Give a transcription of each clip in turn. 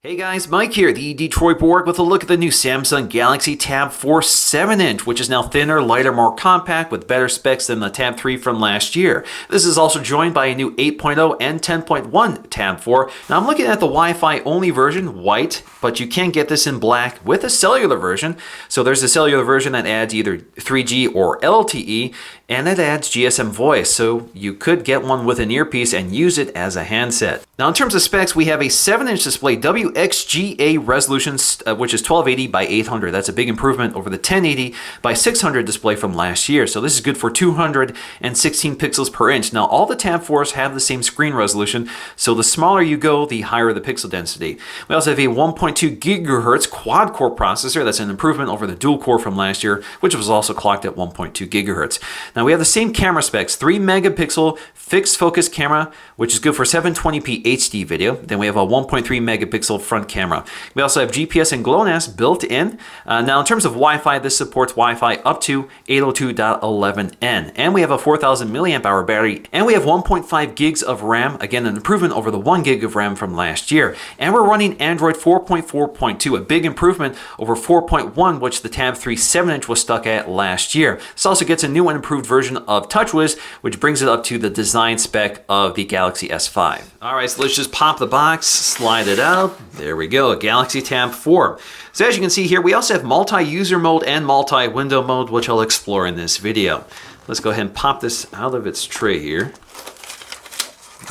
Hey guys, Mike here, the Detroit Borg, with a look at the new Samsung Galaxy Tab 4 7-inch, which is now thinner, lighter, more compact, with better specs than the Tab 3 from last year. This is also joined by a new 8.0 and 10.1 Tab 4. Now I'm looking at the Wi-Fi only version, white, but you can get this in black with a cellular version. So there's a cellular version that adds either 3G or LTE, and it adds GSM voice, so you could get one with an earpiece and use it as a handset. Now in terms of specs, we have a 7-inch display WXGA resolution, which is 1280 by 800. That's a big improvement over the 1080 by 600 display from last year. So this is good for 216 pixels per inch. Now all the Tab 4s have the same screen resolution, so the smaller you go, the higher the pixel density. We also have a 1.2 gigahertz quad-core processor. That's an improvement over the dual-core from last year, which was also clocked at 1.2 gigahertz. Now we have the same camera specs, 3 megapixel fixed focus camera, which is good for 720p HD video. Then we have a 1.3 megapixel front camera. We also have GPS and GLONASS built in. Now in terms of Wi-Fi, this supports Wi-Fi up to 802.11n. And we have a 4,000 milliamp hour battery, and we have 1.5 gigs of RAM, again an improvement over the 1 gig of RAM from last year. And we're running Android 4.4.2, a big improvement over 4.1, which the Tab 3 7-inch was stuck at last year. This also gets a new and improved version of TouchWiz, which brings it up to the design spec of the Galaxy S5. All right, so let's just pop the box, slide it out. There we go, Galaxy Tab 4. So as you can see here, we also have multi-user mode and multi-window mode, which I'll explore in this video. Let's go ahead and pop this out of its tray here.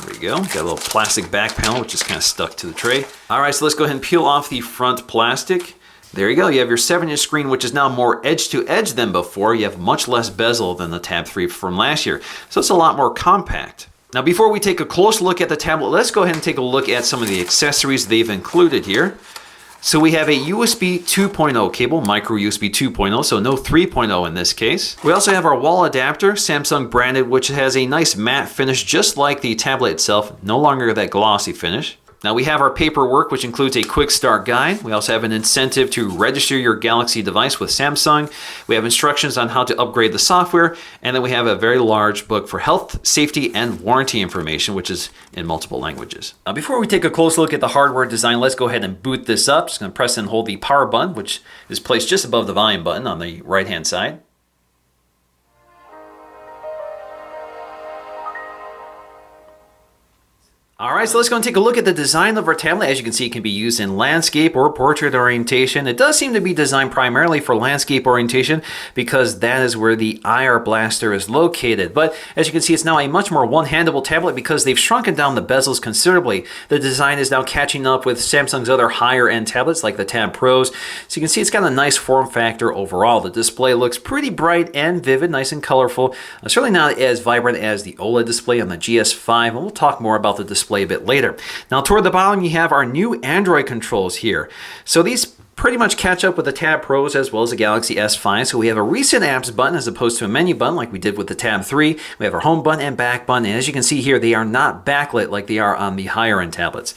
There we go. Got a little plastic back panel, which is kind of stuck to the tray. All right, so let's go ahead and peel off the front plastic. There you go. You have your 7-inch screen, which is now more edge-to-edge than before. You have much less bezel than the Tab 3 from last year, so it's a lot more compact. Now, before we take a close look at the tablet, let's go ahead and take a look at some of the accessories they've included here. So we have a USB 2.0 cable, micro USB 2.0, so no 3.0 in this case. We also have our wall adapter, Samsung branded, which has a nice matte finish, just like the tablet itself, no longer that glossy finish. Now we have our paperwork, which includes a quick start guide. We also have an incentive to register your Galaxy device with Samsung. We have instructions on how to upgrade the software. And then we have a very large book for health, safety, and warranty information, which is in multiple languages. Now before we take a close look at the hardware design, let's go ahead and boot this up. Just gonna press and hold the power button, which is placed just above the volume button on the right-hand side. All right, so let's go and take a look at the design of our tablet. As you can see, it can be used in landscape or portrait orientation. It does seem to be designed primarily for landscape orientation because that is where the IR blaster is located. But as you can see, it's now a much more one-handable tablet because they've shrunken down the bezels considerably. The design is now catching up with Samsung's other higher-end tablets like the Tab Pros. So you can see it's got a nice form factor overall. The display looks pretty bright and vivid, nice and colorful. Certainly not as vibrant as the OLED display on the GS5, and we'll talk more about the display a bit later. Now toward the bottom you have our new Android controls here. So these pretty much catch up with the Tab Pros as well as the Galaxy S5. So we have a recent apps button as opposed to a menu button like we did with the Tab 3. We have our home button and back button, and as you can see here, they are not backlit like they are on the higher end tablets.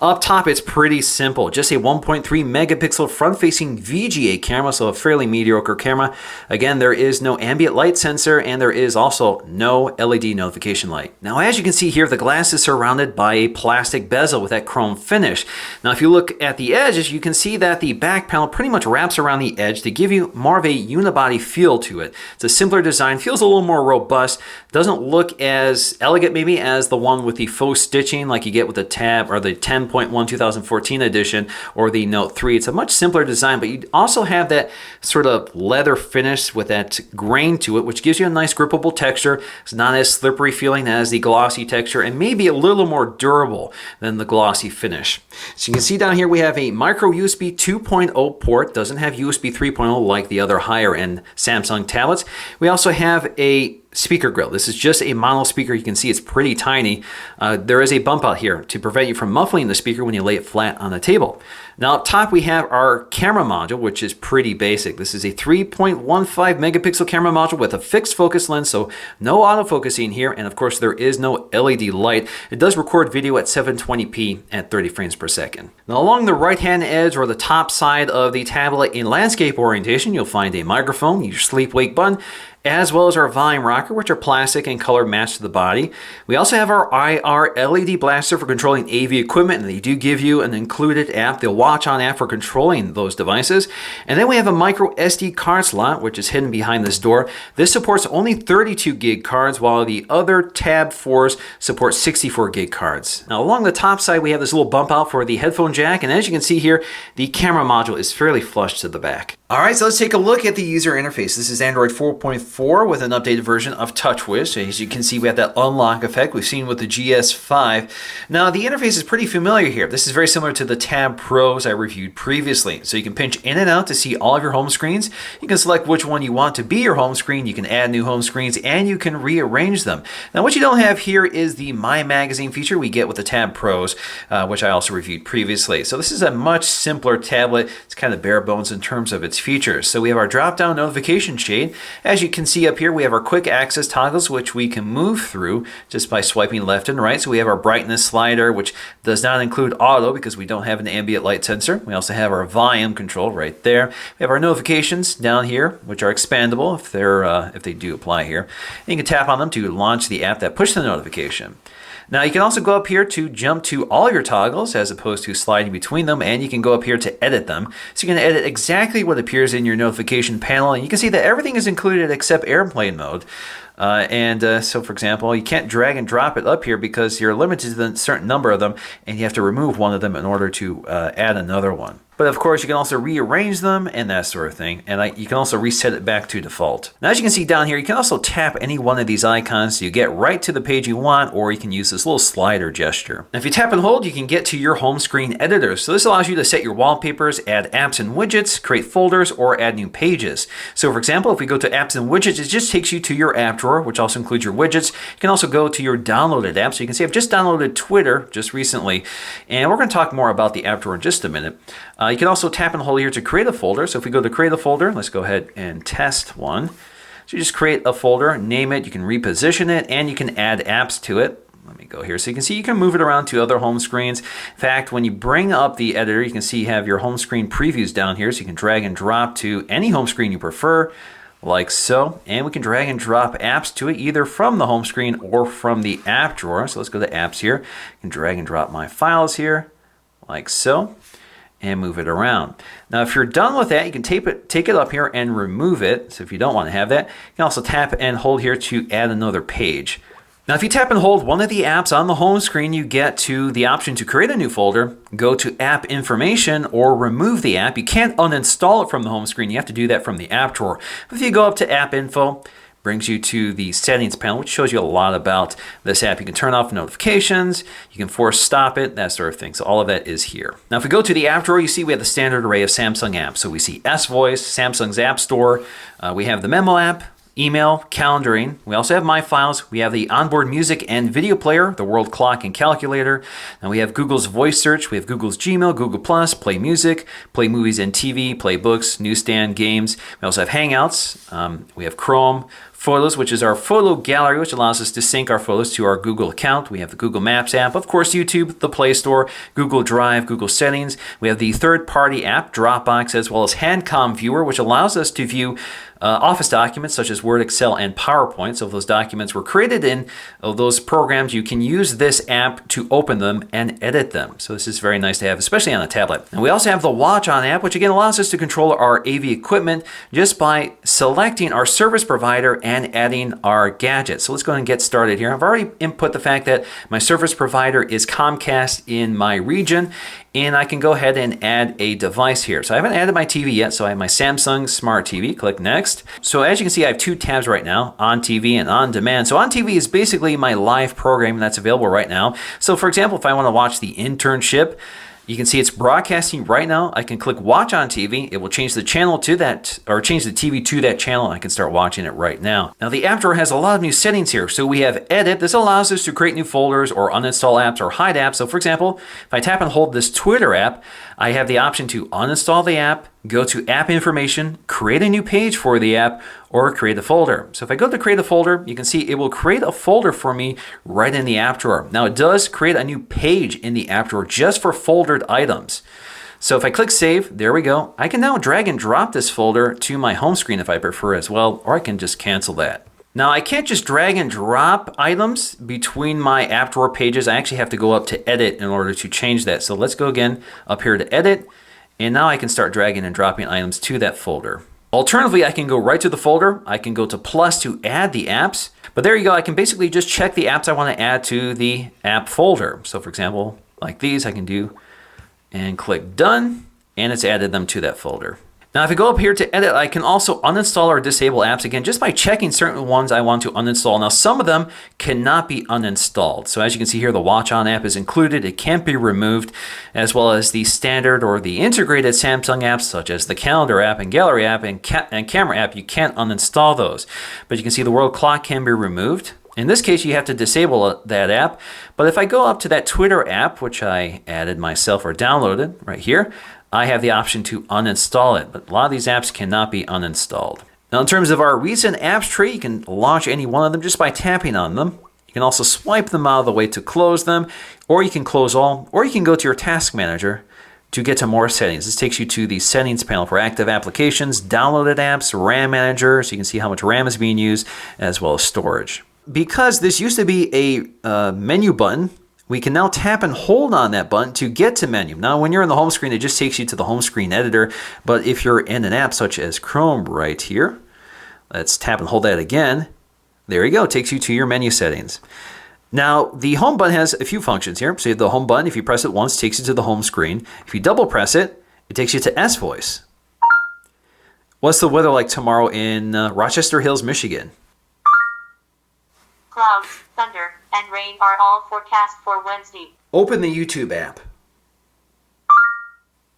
Up top, it's pretty simple. Just a 1.3 megapixel front-facing VGA camera, so a fairly mediocre camera. Again, there is no ambient light sensor, and there is also no LED notification light. Now, as you can see here, the glass is surrounded by a plastic bezel with that chrome finish. Now, if you look at the edges, you can see that the back panel pretty much wraps around the edge to give you more of a unibody feel to it. It's a simpler design, feels a little more robust, doesn't look as elegant maybe as the one with the faux stitching like you get with the Tab or the 10.1 2014 edition or the Note 3. It's a much simpler design, but you also have that sort of leather finish with that grain to it, which gives you a nice grippable texture. It's not as slippery feeling as the glossy texture and maybe a little more durable than the glossy finish. So you can see down here we have a micro USB 2.0 port. Doesn't have USB 3.0 like the other higher end Samsung tablets. We also have a speaker grill. This is just a mono speaker. You can see it's pretty tiny. There is a bump out here to prevent you from muffling the speaker when you lay it flat on the table. Now up top we have our camera module, which is pretty basic. This is a 3.15 megapixel camera module with a fixed focus lens, so no autofocusing here, and of course there is no LED light. It does record video at 720p at 30 frames per second. Now along the right hand edge or the top side of the tablet in landscape orientation, you'll find a microphone, your sleep wake button, as well as our volume rocker, which are plastic and color matched to the body. We also have our IR LED blaster for controlling AV equipment, and they do give you an included app, the Watch On app for controlling those devices. And then we have a micro SD card slot, which is hidden behind this door. This supports only 32 gig cards, while the other Tab 4s support 64 gig cards. Now along the top side, we have this little bump out for the headphone jack, and as you can see here, the camera module is fairly flush to the back. All right, so let's take a look at the user interface. This is Android 4.4 with an updated version of TouchWiz. So as you can see, we have that unlock effect we've seen with the GS5. Now, the interface is pretty familiar here. This is very similar to the Tab Pros I reviewed previously. So you can pinch in and out to see all of your home screens. You can select which one you want to be your home screen. You can add new home screens, and you can rearrange them. Now, what you don't have here is the My Magazine feature we get with the Tab Pros, which I also reviewed previously. So this is a much simpler tablet. It's kind of bare bones in terms of its features. So we have our drop-down notification shade. As you can see up here, we have our quick access toggles, which we can move through just by swiping left and right. So we have our brightness slider, which does not include auto because we don't have an ambient light sensor. We also have our volume control right there. We have our notifications down here, which are expandable if they do apply here. And you can tap on them to launch the app that pushes the notification. Now you can also go up here to jump to all of your toggles as opposed to sliding between them, and you can go up here to edit them. So you can edit exactly what appears in your notification panel, and you can see that everything is included except airplane mode. So for example, you can't drag and drop it up here because you're limited to a certain number of them, and you have to remove one of them in order to add another one. But of course, you can also rearrange them and that sort of thing. And you can also reset it back to default. Now, as you can see down here, you can also tap any one of these icons so you get right to the page you want, or you can use this little slider gesture. Now, if you tap and hold, you can get to your home screen editor. So this allows you to set your wallpapers, add apps and widgets, create folders, or add new pages. So for example, if we go to apps and widgets, it just takes you to your app drawer, which also includes your widgets. You can also go to your downloaded apps. So you can see I've just downloaded Twitter just recently, and we're going to talk more about the app drawer in just a minute. You can also tap and hold here to create a folder. So if we go to create a folder, let's go ahead and test one. So you just create a folder, name it, you can reposition it, and you can add apps to it. Let me go here. So you can see you can move it around to other home screens. In fact, when you bring up the editor, you can see you have your home screen previews down here. So you can drag and drop to any home screen you prefer, like so. And we can drag and drop apps to it either from the home screen or from the app drawer. So let's go to apps here. You can drag and drop my files here, like so, and move it around. Now, if you're done with that, you can take it up here and remove it. So if you don't want to have that, you can also tap and hold here to add another page. Now, if you tap and hold one of the apps on the home screen, you get to the option to create a new folder, go to app information, or remove the app. You can't uninstall it from the home screen. You have to do that from the app drawer. But if you go up to app info, brings you to the settings panel, which shows you a lot about this app. You can turn off notifications, you can force stop it, that sort of thing. So all of that is here. Now, if we go to the app drawer, you see we have the standard array of Samsung apps. So we see S-Voice, Samsung's App Store, we have the Memo app, email, calendaring. We also have My Files. We have the onboard music and video player, the world clock and calculator. And we have Google's voice search. We have Google's Gmail, Google Plus, Play Music, Play Movies and TV, Play Books, Newsstand, Games. We also have Hangouts. We have Chrome. Photos, which is our photo gallery, which allows us to sync our photos to our Google account. We have the Google Maps app, of course, YouTube, the Play Store, Google Drive, Google Settings. We have the third-party app, Dropbox, as well as Handcom Viewer, which allows us to view Office documents such as Word, Excel, and PowerPoint. So if those documents were created in those programs, you can use this app to open them and edit them. So this is very nice to have, especially on a tablet. And we also have the Watch On app, which again allows us to control our AV equipment just by selecting our service provider and adding our gadget. So let's go ahead and get started here. I've already input the fact that my service provider is Comcast in my region, and I can go ahead and add a device here. So I haven't added my TV yet, so I have my Samsung Smart TV. Click Next. So as you can see, I have two tabs right now, On TV and On Demand. So On TV is basically my live program that's available right now. So for example, if I want to watch The Internship, you can see it's broadcasting right now. I can click Watch on TV. It will change the channel to that, or change the TV to that channel, and I can start watching it right now. Now, the app drawer has a lot of new settings here. So we have Edit. This allows us to create new folders or uninstall apps or hide apps. So for example, if I tap and hold this Twitter app, I have the option to uninstall the app, go to app information, create a new page for the app, or create a folder. So if I go to create a folder, you can see it will create a folder for me right in the app drawer. Now it does create a new page in the app drawer just for foldered items. So if I click save, there we go. I can now drag and drop this folder to my home screen if I prefer as well, or I can just cancel that. Now I can't just drag and drop items between my app drawer pages. I actually have to go up to edit in order to change that. So let's go again up here to edit, and now I can start dragging and dropping items to that folder. Alternatively, I can go right to the folder. I can go to plus to add the apps, but there you go. I can basically just check the apps I want to add to the app folder. So for example, like these, I can do and click done, and it's added them to that folder. Now, if I go up here to edit, I can also uninstall or disable apps again just by checking certain ones I want to uninstall. Now, some of them cannot be uninstalled. So as you can see here, the Watch On app is included. It can't be removed, as well as the standard or the integrated Samsung apps, such as the Calendar app and Gallery app and Camera app. You can't uninstall those. But you can see the World Clock can be removed. In this case, you have to disable that app. But if I go up to that Twitter app, which I added myself or downloaded right here, I have the option to uninstall it. But a lot of these apps cannot be uninstalled. Now, in terms of our recent apps tree, you can launch any one of them just by tapping on them. You can also swipe them out of the way to close them, or you can close all, or you can go to your task manager to get to more settings. This takes you to the settings panel for active applications, downloaded apps, RAM manager, so you can see how much RAM is being used, as well as storage. Because this used to be a menu button, we can now tap and hold on that button to get to menu. Now, when you're in the home screen, it just takes you to the home screen editor. But if you're in an app such as Chrome right here, let's tap and hold that again. There you go, it takes you to your menu settings. Now, the home button has a few functions here. So the home button, if you press it once, takes you to the home screen. If you double press it, it takes you to S Voice. What's the weather like tomorrow in Rochester Hills, Michigan? Clouds, thunder, and rain are all forecast for Wednesday. Open the YouTube app.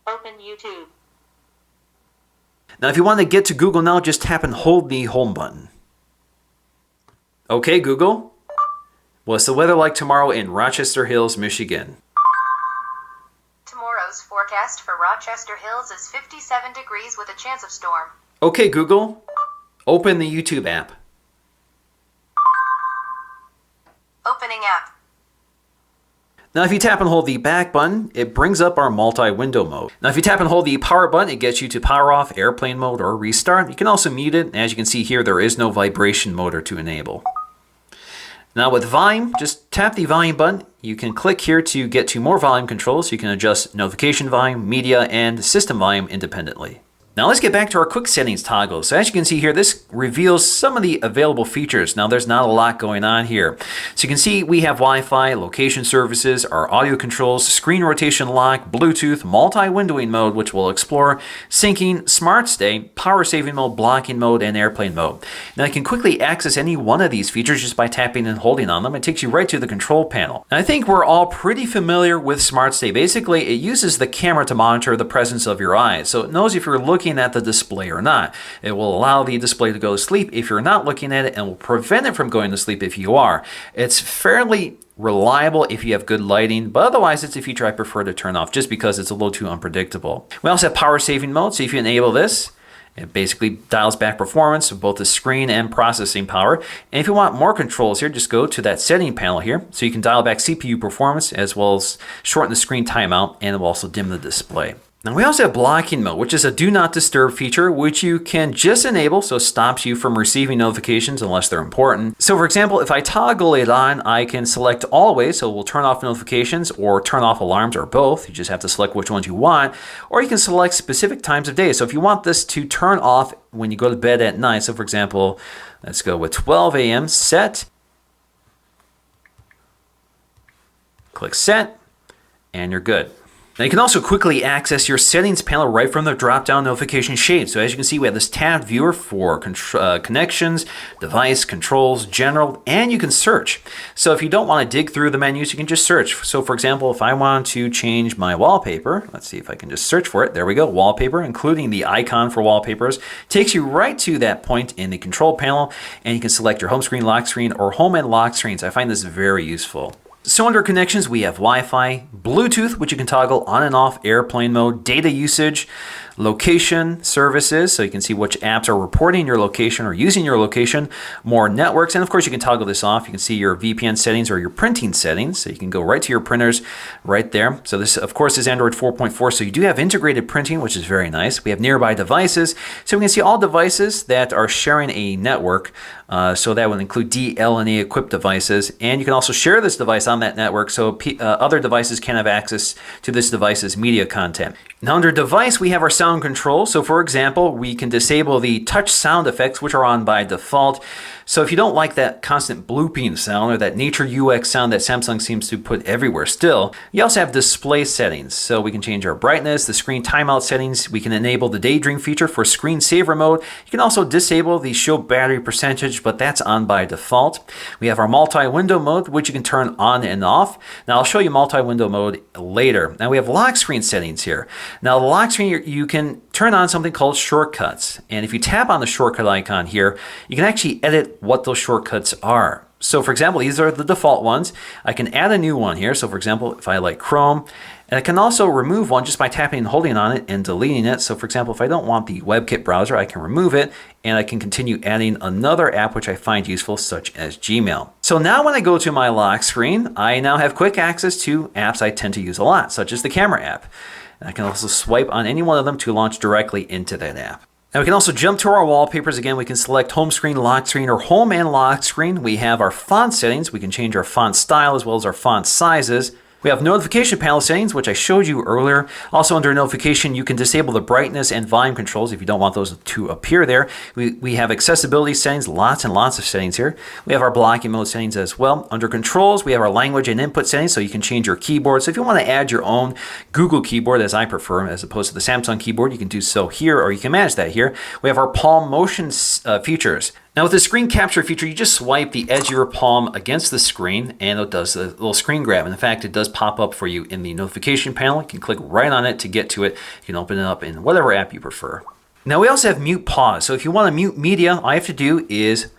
Open YouTube. Now, if you want to get to Google now, just tap and hold the home button. Okay, Google. What's the weather like tomorrow in Rochester Hills, Michigan? Tomorrow's forecast for Rochester Hills is 57 degrees with a chance of storm. Okay, Google. Open the YouTube app. Opening app. Now, if you tap and hold the back button, it brings up our multi-window mode. Now, if you tap and hold the power button, it gets you to power off, airplane mode, or restart. You can also mute it. As you can see here, there is no vibration motor to enable. Now, with volume, just tap the volume button. You can click here to get to more volume controls. You can adjust notification volume, media, and system volume independently. Now let's get back to our quick settings toggle. So as you can see here, this reveals some of the available features. Now there's not a lot going on here. So you can see we have Wi-Fi, location services, our audio controls, screen rotation lock, Bluetooth, multi-windowing mode, which we'll explore, syncing, smart stay, power saving mode, blocking mode, and airplane mode. Now you can quickly access any one of these features just by tapping and holding on them. It takes you right to the control panel. Now, I think we're all pretty familiar with smart stay. Basically, it uses the camera to monitor the presence of your eyes. So it knows if you're looking at the display or not. It will allow the display to go to sleep if you're not looking at it, and will prevent it from going to sleep if you are. It's fairly reliable if you have good lighting, but otherwise it's a feature I prefer to turn off just because it's a little too unpredictable. We also have power saving mode, so if you enable this, it basically dials back performance of both the screen and processing power. And if you want more controls here, just go to that setting panel here. So you can dial back CPU performance as well as shorten the screen timeout, and it will also dim the display. Now we also have blocking mode, which is a do not disturb feature, which you can just enable, so it stops you from receiving notifications unless they're important. So for example, if I toggle it on, I can select always, so we'll turn off notifications or turn off alarms, or both. You just have to select which ones you want, or you can select specific times of day. So if you want this to turn off when you go to bed at night, so for example, let's go with 12 a.m. set. Click set, and you're good. Now you can also quickly access your settings panel right from the drop-down notification shade. So as you can see, we have this tabbed viewer for connections, device, controls, general, and you can search. So if you don't want to dig through the menus, you can just search. So for example, if I want to change my wallpaper, let's see if I can just search for it. There we go, wallpaper, including the icon for wallpapers. Takes you right to that point in the control panel, and you can select your home screen, lock screen, or home and lock screens. I find this very useful. So under connections, we have Wi-Fi, Bluetooth, which you can toggle on and off, airplane mode, data usage, location services, so you can see which apps are reporting your location or using your location, more networks, and of course you can toggle this off. You can see your VPN settings or your printing settings, so you can go right to your printers right there. So this, of course, is Android 4.4, so you do have integrated printing, which is very nice. We have nearby devices, so we can see all devices that are sharing a network, so that would include DLNA equipped devices, and you can also share this device on that network, so other devices can have access to this device's media content. Now under device, we have our sound control. So for example, we can disable the touch sound effects, which are on by default. So if you don't like that constant blooping sound or that nature UX sound that Samsung seems to put everywhere still, you also have display settings. So we can change our brightness, the screen timeout settings. We can enable the daydream feature for screensaver mode. You can also disable the show battery percentage, but that's on by default. We have our multi-window mode, which you can turn on and off. Now I'll show you multi-window mode later. Now we have lock screen settings here. Now the lock screen, you can turn on something called shortcuts. And if you tap on the shortcut icon here, you can actually edit what those shortcuts are. So for example, these are the default ones. I can add a new one here. So for example, if I like Chrome, and I can also remove one just by tapping and holding on it and deleting it. So for example, if I don't want the WebKit browser, I can remove it and I can continue adding another app which I find useful, such as Gmail. So now when I go to my lock screen, I now have quick access to apps I tend to use a lot, such as the camera app. And I can also swipe on any one of them to launch directly into that app. Now we can also jump to our wallpapers. Again, we can select home screen, lock screen, or home and lock screen. We have our font settings. We can change our font style as well as our font sizes. We have notification panel settings, which I showed you earlier. Also under notification, you can disable the brightness and volume controls if you don't want those to appear there. We have accessibility settings, lots and lots of settings here. We have our blocking mode settings as well. Under controls, we have our language and input settings, so you can change your keyboard. So if you want to add your own Google keyboard, as I prefer, as opposed to the Samsung keyboard, you can do so here, or you can manage that here. We have our palm motion features. Now with the screen capture feature, you just swipe the edge of your palm against the screen and it does a little screen grab. And in fact, it does pop up for you in the notification panel. You can click right on it to get to it. You can open it up in whatever app you prefer. Now we also have mute pause. So if you want to mute media, all you have to do is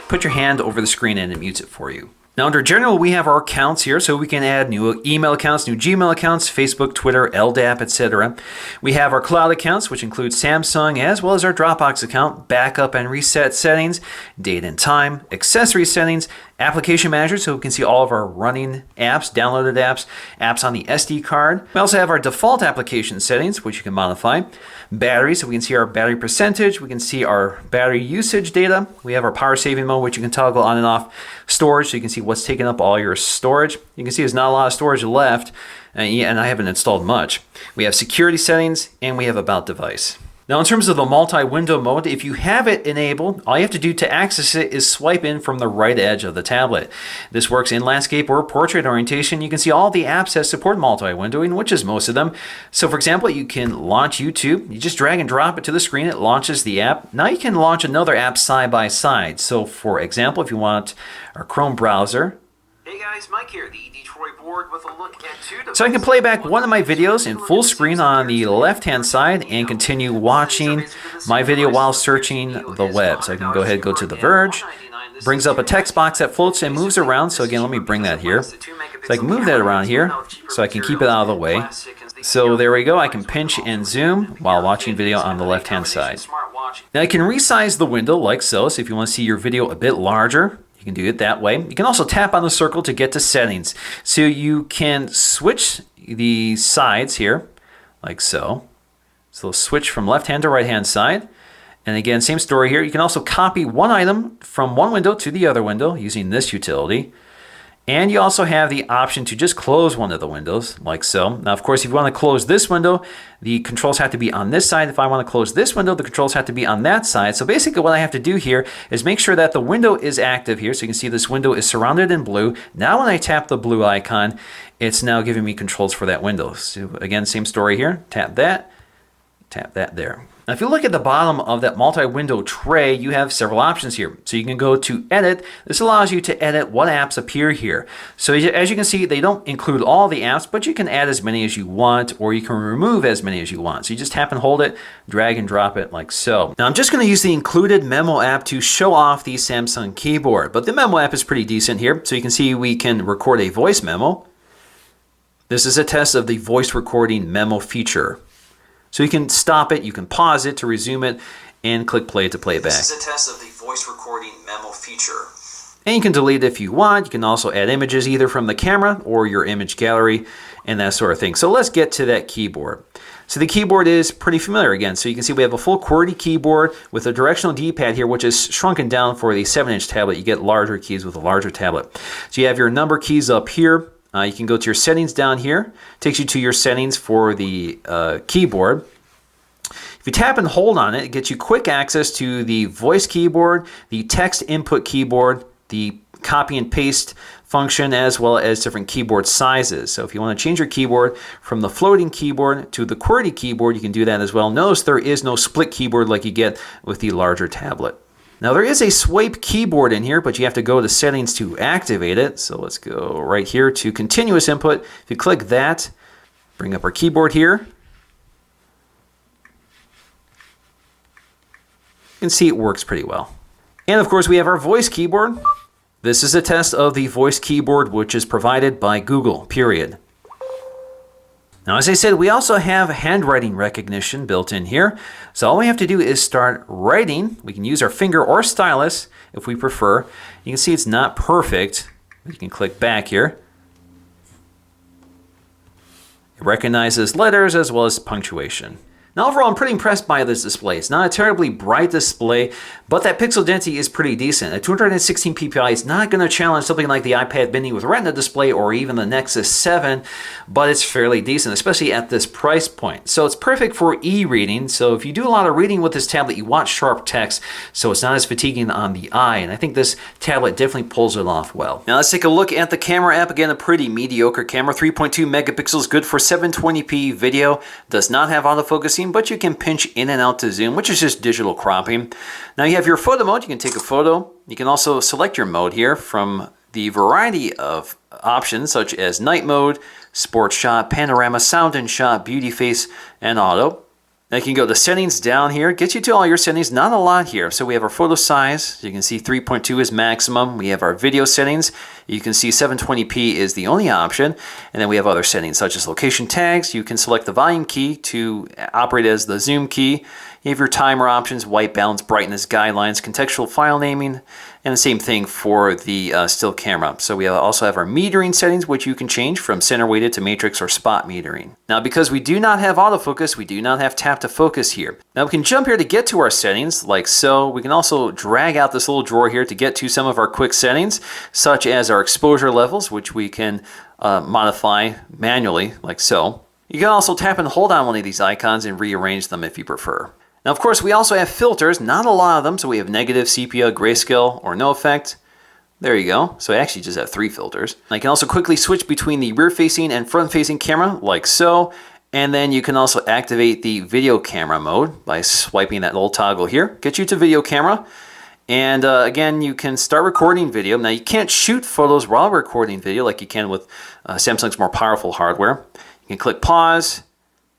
put your hand over the screen and it mutes it for you. Now under general, we have our accounts here, so we can add new email accounts, new Gmail accounts, Facebook, Twitter, LDAP, etc. We have our cloud accounts, which include Samsung, as well as our Dropbox account, backup and reset settings, date and time, accessory settings, application manager, so we can see all of our running apps, downloaded apps, apps on the SD card. We also have our default application settings, which you can modify. Battery, so we can see our battery percentage. We can see our battery usage data. We have our power saving mode, which you can toggle on and off. Storage, so you can see what's taking up all your storage. You can see there's not a lot of storage left, and I haven't installed much. We have security settings, and we have about device. Now in terms of the multi-window mode, if you have it enabled, all you have to do to access it is swipe in from the right edge of the tablet. This works in landscape or portrait orientation. You can see all the apps that support multi-windowing, which is most of them. So for example, you can launch YouTube. You just drag and drop it to the screen. It launches the app. Now you can launch another app side by side. So for example, if you want our Chrome browser. Hey guys, Mike here, the Detroit board with a look at two devices. So I can play back one of my videos in full screen on the left-hand side and continue watching my video while searching the web. So I can go ahead and go to The Verge. Brings up a text box that floats and moves around. So again, let me bring that here. So I can move that around here so I can keep it out of the way. So there we go. I can pinch and zoom while watching video on the left-hand side. Now I can resize the window like so. So if you want to see your video a bit larger, you can do it that way. You can also tap on the circle to get to settings. So you can switch the sides here, like so. So switch from left hand to right hand side. And again, same story here. You can also copy one item from one window to the other window using this utility. And you also have the option to just close one of the windows, like so. Now, of course, if you want to close this window, the controls have to be on this side. If I want to close this window, the controls have to be on that side. So basically what I have to do here is make sure that the window is active here. So you can see this window is surrounded in blue. Now when I tap the blue icon, it's now giving me controls for that window. So again, same story here. Tap that there. Now, if you look at the bottom of that multi-window tray, you have several options here. So you can go to Edit. This allows you to edit what apps appear here. So as you can see, they don't include all the apps, but you can add as many as you want, or you can remove as many as you want. So you just tap and hold it, drag and drop it like so. Now I'm just going to use the included Memo app to show off the Samsung keyboard, but the Memo app is pretty decent here. So you can see we can record a voice memo. This is a test of the voice recording memo feature. So you can stop it, you can pause it to resume it, and click play to play it back. This is a test of the voice recording memo feature. And you can delete it if you want. You can also add images either from the camera or your image gallery and that sort of thing. So let's get to that keyboard. So the keyboard is pretty familiar again. So you can see we have a full QWERTY keyboard with a directional D-pad here, which is shrunken down for the 7-inch tablet. You get larger keys with a larger tablet. So you have your number keys up here. You can go to your settings down here. Takes you to your settings for the keyboard. If you tap and hold on it, it gets you quick access to the voice keyboard, the text input keyboard, the copy and paste function, as well as different keyboard sizes. So if you want to change your keyboard from the floating keyboard to the QWERTY keyboard, you can do that as well. Notice there is no split keyboard like you get with the larger tablet. Now there is a swipe keyboard in here, but you have to go to settings to activate it. So let's go right here to continuous input. If you click that, bring up our keyboard here. You can see it works pretty well. And of course we have our voice keyboard. This is a test of the voice keyboard, which is provided by Google, period. Now, as I said, we also have handwriting recognition built in here. So all we have to do is start writing. We can use our finger or stylus if we prefer. You can see it's not perfect. You can click back here. It recognizes letters as well as punctuation. Now overall, I'm pretty impressed by this display. It's not a terribly bright display, but that pixel density is pretty decent. At 216 ppi, it's not going to challenge something like the iPad mini with Retina display or even the Nexus 7, but it's fairly decent, especially at this price point. So it's perfect for e-reading. So if you do a lot of reading with this tablet, you want sharp text, so it's not as fatiguing on the eye. And I think this tablet definitely pulls it off well. Now let's take a look at the camera app. Again, a pretty mediocre camera, 3.2 megapixels, good for 720p video. Does not have autofocusing, but you can pinch in and out to zoom, which is just digital cropping. Now you have your photo mode. You can take a photo. You can also select your mode here from the variety of options such as night mode, sports shot, panorama, sound and shot, beauty face, and auto. Now you can go to settings down here, get you to all your settings, not a lot here. So we have our photo size, you can see 3.2 is maximum. We have our video settings, you can see 720p is the only option. And then we have other settings such as location tags. You can select the volume key to operate as the zoom key. You have your timer options, white balance, brightness, guidelines, contextual file naming, and the same thing for the still camera. So we also have our metering settings, which you can change from center weighted to matrix or spot metering. Now, because we do not have autofocus, we do not have tap to focus here. Now we can jump here to get to our settings, like so. We can also drag out this little drawer here to get to some of our quick settings, such as our exposure levels, which we can modify manually, like so. You can also tap and hold on one of these icons and rearrange them if you prefer. Now, of course, we also have filters, not a lot of them. So we have negative, sepia, grayscale, or no effect. There you go. So I actually just have 3 filters. I can also quickly switch between the rear-facing and front-facing camera, like so. And then you can also activate the video camera mode by swiping that little toggle here. Get you to video camera. And again, you can start recording video. Now, you can't shoot photos while recording video like you can with Samsung's more powerful hardware. You can click pause.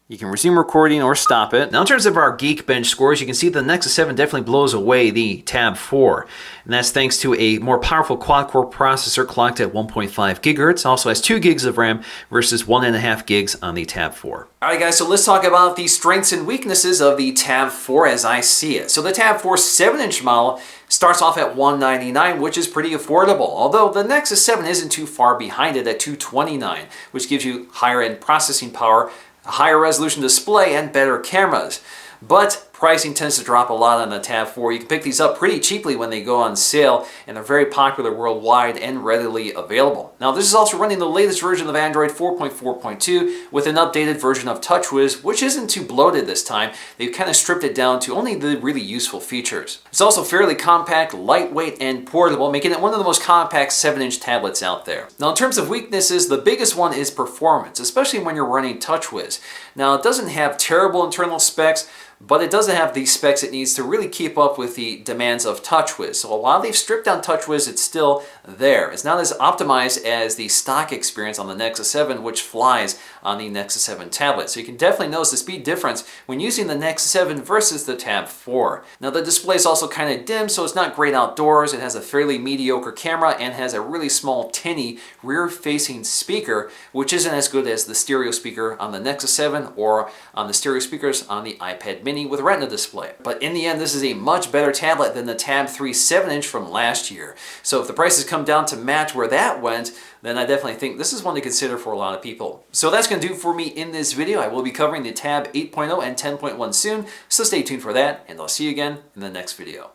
You can resume recording or stop it. Now in terms of our Geekbench scores, you can see the Nexus 7 definitely blows away the Tab 4. And that's thanks to a more powerful quad-core processor clocked at 1.5 gigahertz. Also has 2 gigs of RAM versus 1.5 gigs on the Tab 4. Alright guys, so let's talk about the strengths and weaknesses of the Tab 4 as I see it. So the Tab 4 7-inch model starts off at $199, which is pretty affordable. Although the Nexus 7 isn't too far behind it at $229, which gives you higher end processing power, a higher resolution display, and better cameras. But pricing tends to drop a lot on the Tab 4. You can pick these up pretty cheaply when they go on sale, and they're very popular worldwide and readily available. Now, this is also running the latest version of Android 4.4.2 with an updated version of TouchWiz, which isn't too bloated this time. They've kind of stripped it down to only the really useful features. It's also fairly compact, lightweight, and portable, making it one of the most compact 7-inch tablets out there. Now, in terms of weaknesses, the biggest one is performance, especially when you're running TouchWiz. Now, it doesn't have terrible internal specs, but it doesn't have the specs it needs to really keep up with the demands of TouchWiz. So while they've stripped down TouchWiz, it's still there. It's not as optimized as the stock experience on the Nexus 7, which flies on the Nexus 7 tablet. So you can definitely notice the speed difference when using the Nexus 7 versus the Tab 4. Now the display is also kind of dim, so it's not great outdoors. It has a fairly mediocre camera and has a really small tinny rear-facing speaker, which isn't as good as the stereo speaker on the Nexus 7 or on the stereo speakers on the iPad mini with Retina display. But in the end, this is a much better tablet than the Tab 3 7-inch from last year. So if the prices come down to match where that went, then I definitely think this is one to consider for a lot of people. So that's going to do for me in this video. I will be covering the Tab 8.0 and 10.1 soon, so stay tuned for that, and I'll see you again in the next video.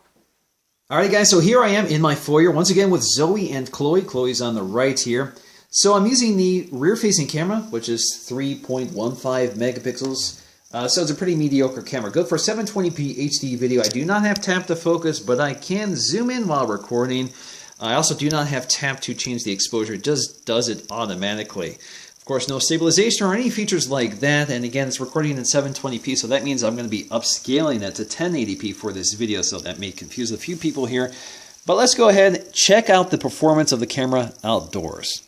Alright guys, so here I am in my foyer, once again with Zoe and Chloe. Chloe's on the right here. So I'm using the rear-facing camera, which is 3.15 megapixels. So it's a pretty mediocre camera. Good for 720p HD video. I do not have tap to focus, but I can zoom in while recording. I also do not have tap to change the exposure. It just does it automatically. Of course, no stabilization or any features like that. And again, it's recording in 720p, so that means I'm going to be upscaling it to 1080p for this video, so that may confuse a few people here. But let's go ahead and check out the performance of the camera outdoors.